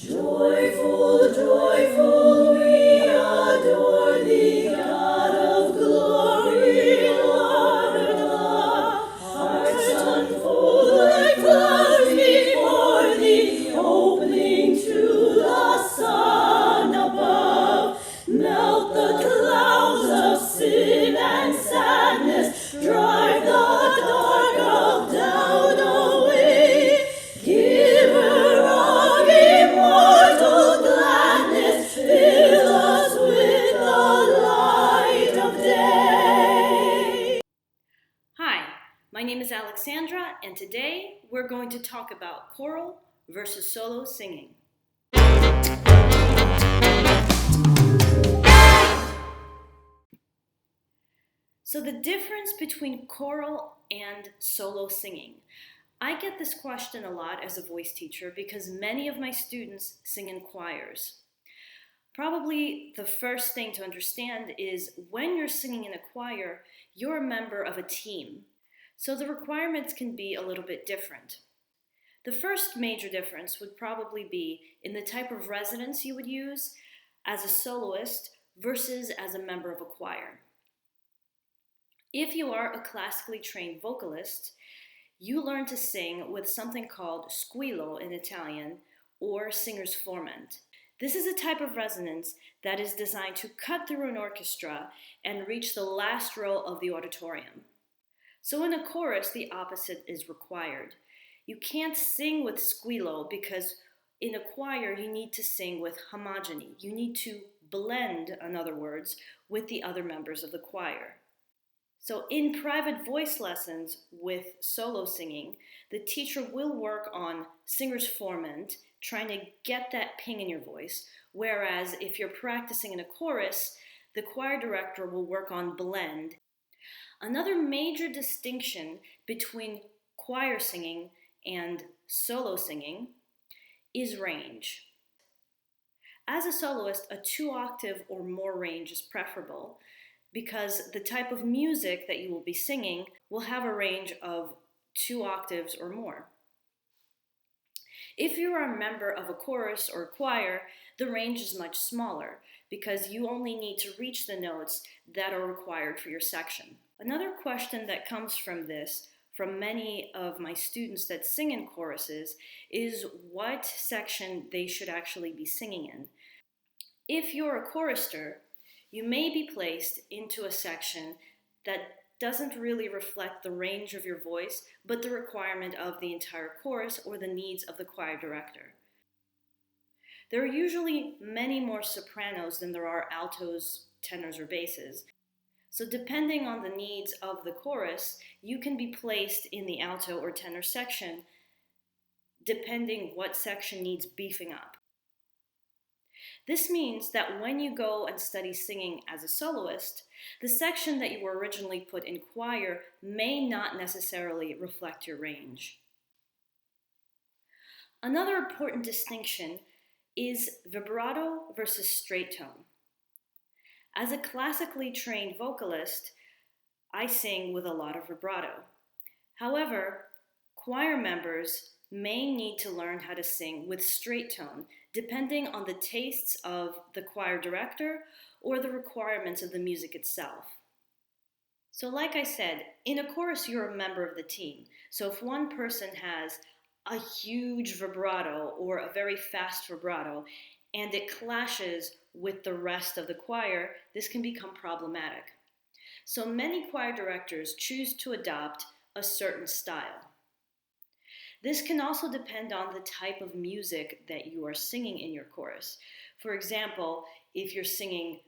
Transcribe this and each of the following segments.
Joyful, joyful, we adore thee, God of glory, Lord of love. Hearts unfold like flowers before thee, opening to the sun above. Melt the clouds of sin and sadness, drive the dark of doubt away. Giver of immortal gladness, fill us with the light of day. Hi, my name is Alexandra, and today we're going to talk about choral versus solo singing. So, the difference between choral and solo singing. I get this question a lot as a voice teacher because many of my students sing in choirs. Probably the first thing to understand is when you're singing in a choir, you're a member of a team. So the requirements can be a little bit different. The first major difference would probably be in the type of resonance you would use as a soloist versus as a member of a choir. If you are a classically trained vocalist, you learn to sing with something called squillo in Italian, or singer's formant. This is a type of resonance that is designed to cut through an orchestra and reach the last row of the auditorium. So in a chorus, the opposite is required. You can't sing with squillo because in a choir you need to sing with homogeny. You need to blend, in other words, with the other members of the choir. So in private voice lessons with solo singing, the teacher will work on singer's formant, trying to get that ping in your voice, whereas if you're practicing in a chorus, the choir director will work on blend. Another major distinction between choir singing and solo singing is range. As a soloist, a 2-octave or more range is preferable because the type of music that you will be singing will have a range of 2 octaves or more. If you are a member of a chorus or a choir, the range is much smaller because you only need to reach the notes that are required for your section. Another question that comes from this, from many of my students that sing in choruses, is what section they should actually be singing in. If you're a chorister, you may be placed into a section that doesn't really reflect the range of your voice, but the requirement of the entire chorus or the needs of the choir director. There are usually many more sopranos than there are altos, tenors, or basses. So depending on the needs of the chorus, you can be placed in the alto or tenor section, depending what section needs beefing up. This means that when you go and study singing as a soloist, the section that you were originally put in choir may not necessarily reflect your range. Another important distinction is vibrato versus straight tone. As a classically trained vocalist, I sing with a lot of vibrato. However, choir members may need to learn how to sing with straight tone, depending on the tastes of the choir director or the requirements of the music itself. So like I said, in a chorus you're a member of the team. So if one person has a huge vibrato or a very fast vibrato and it clashes with the rest of the choir, this can become problematic. So many choir directors choose to adopt a certain style. This can also depend on the type of music that you are singing in your chorus. For example, if you're singing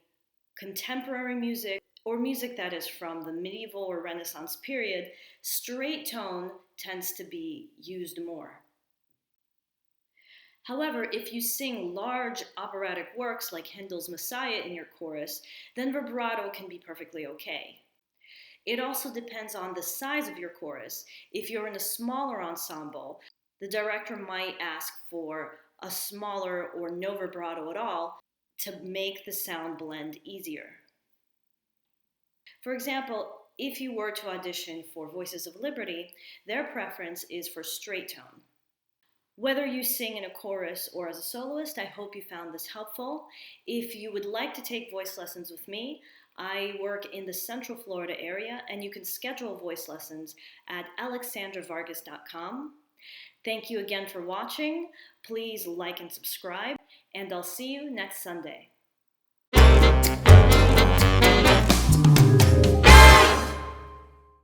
contemporary music or music that is from the medieval or Renaissance period, straight tone tends to be used more. However, if you sing large operatic works like Handel's Messiah in your chorus, then vibrato can be perfectly okay. It also depends on the size of your chorus. If you're in a smaller ensemble, the director might ask for a smaller or no vibrato at all to make the sound blend easier. For example, if you were to audition for Voices of Liberty, their preference is for straight tone. Whether you sing in a chorus or as a soloist, I hope you found this helpful. If you would like to take voice lessons with me, I work in the Central Florida area, and you can schedule voice lessons at alexandravargas.com. Thank you again for watching. Please like and subscribe, and I'll see you next Sunday.